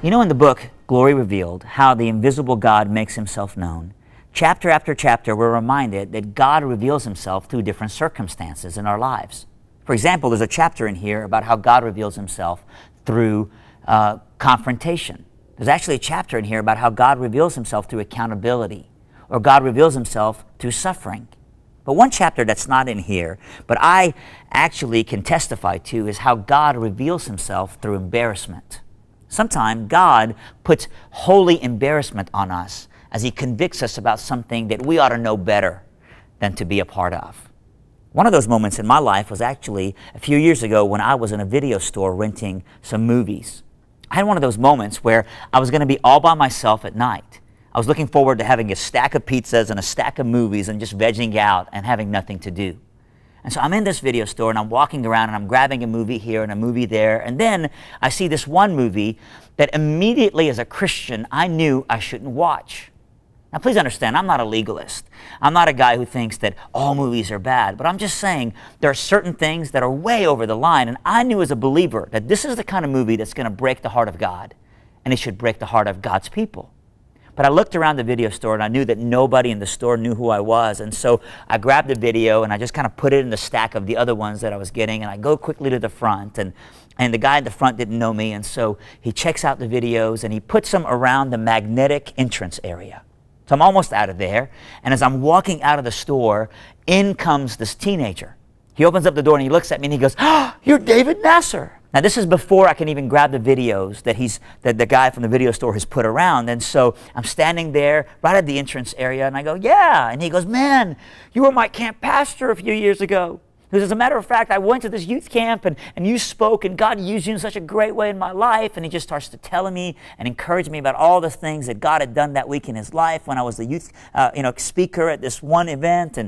You know, in the book, Glory Revealed, how the invisible God makes himself known, chapter after chapter, we're reminded that God reveals himself through different circumstances in our lives. For example, there's a chapter in here about how God reveals himself through confrontation. There's actually a chapter in here about how God reveals himself through accountability, or God reveals himself through suffering. But one chapter that's not in here, but I actually can testify to, is how God reveals himself through embarrassment. Sometimes God puts holy embarrassment on us as he convicts us about something that we ought to know better than to be a part of. One of those moments in my life was actually a few years ago when I was in a video store renting some movies. I had one of those moments where I was going to be all by myself at night. I was looking forward to having a stack of pizzas and a stack of movies and just vegging out and having nothing to do. And so I'm in this video store and I'm walking around and I'm grabbing a movie here and a movie there, and then I see this one movie that immediately as a Christian I knew I shouldn't watch. Now please understand, I'm not a legalist. I'm not a guy who thinks that all movies are bad, but I'm just saying there are certain things that are way over the line, and I knew as a believer that this is the kind of movie that's going to break the heart of God, and it should break the heart of God's people. But I looked around the video store and I knew that nobody in the store knew who I was, and so I grabbed the video and I just kind of put it in the stack of the other ones that I was getting, and I go quickly to the front, and the guy at the front didn't know me, and so he checks out the videos and he puts them around the magnetic entrance area. So I'm almost out of there, and as I'm walking out of the store, in comes this teenager. He opens up the door and he looks at me and he goes, "Oh, you're David Nasser." Now this is before I can even grab the videos that the guy from the video store has put around, and so I'm standing there right at the entrance area and I go, "Yeah," and he goes, "Man, you were my camp pastor a few years ago. Because as a matter of fact, I went to this youth camp and you spoke and God used you in such a great way in my life." And he just starts to tell me and encourage me about all the things that God had done that week in his life when I was the youth speaker at this one event.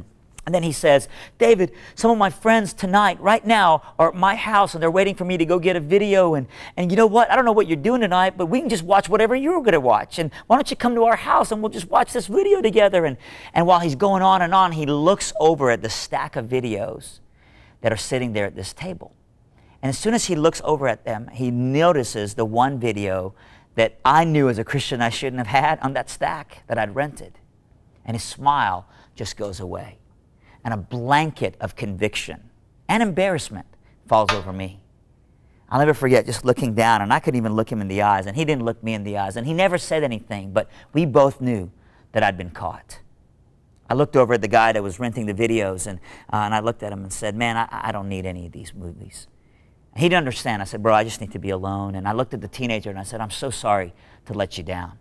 And then he says, "David, some of my friends tonight, right now, are at my house and they're waiting for me to go get a video. And you know what? I don't know what you're doing tonight, but we can just watch whatever you're going to watch. And why don't you come to our house and we'll just watch this video together?" And while he's going on, he looks over at the stack of videos that are sitting there at this table. And as soon as he looks over at them, he notices the one video that I knew as a Christian I shouldn't have had on that stack that I'd rented. And his smile just goes away. And a blanket of conviction and embarrassment falls over me. I'll never forget just looking down, and I couldn't even look him in the eyes, and he didn't look me in the eyes, and he never said anything, but we both knew that I'd been caught. I looked over at the guy that was renting the videos, and I looked at him and said, "Man, I don't need any of these movies." He didn't understand. I said, "Bro, I just need to be alone." And I looked at the teenager and I said, "I'm so sorry to let you down."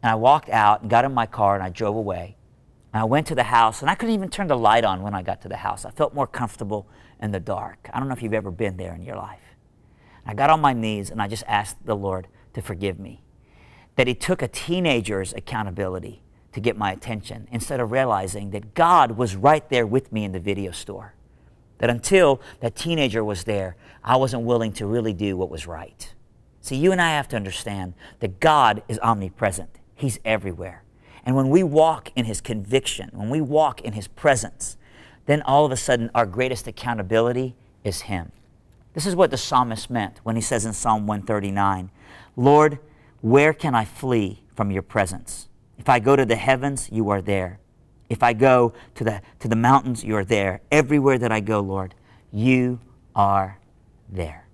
And I walked out and got in my car and I drove away. And I went to the house, and I couldn't even turn the light on when I got to the house. I felt more comfortable in the dark. I don't know if you've ever been there in your life. I got on my knees and I just asked the Lord to forgive me. That he took a teenager's accountability to get my attention instead of realizing that God was right there with me in the video store. That until that teenager was there, I wasn't willing to really do what was right. See, you and I have to understand that God is omnipresent. He's everywhere. And when we walk in his conviction, when we walk in his presence, then all of a sudden our greatest accountability is him. This is what the psalmist meant when he says in Psalm 139, "Lord, where can I flee from your presence? If I go to the heavens, you are there. If I go to the mountains, you are there. Everywhere that I go, Lord, you are there."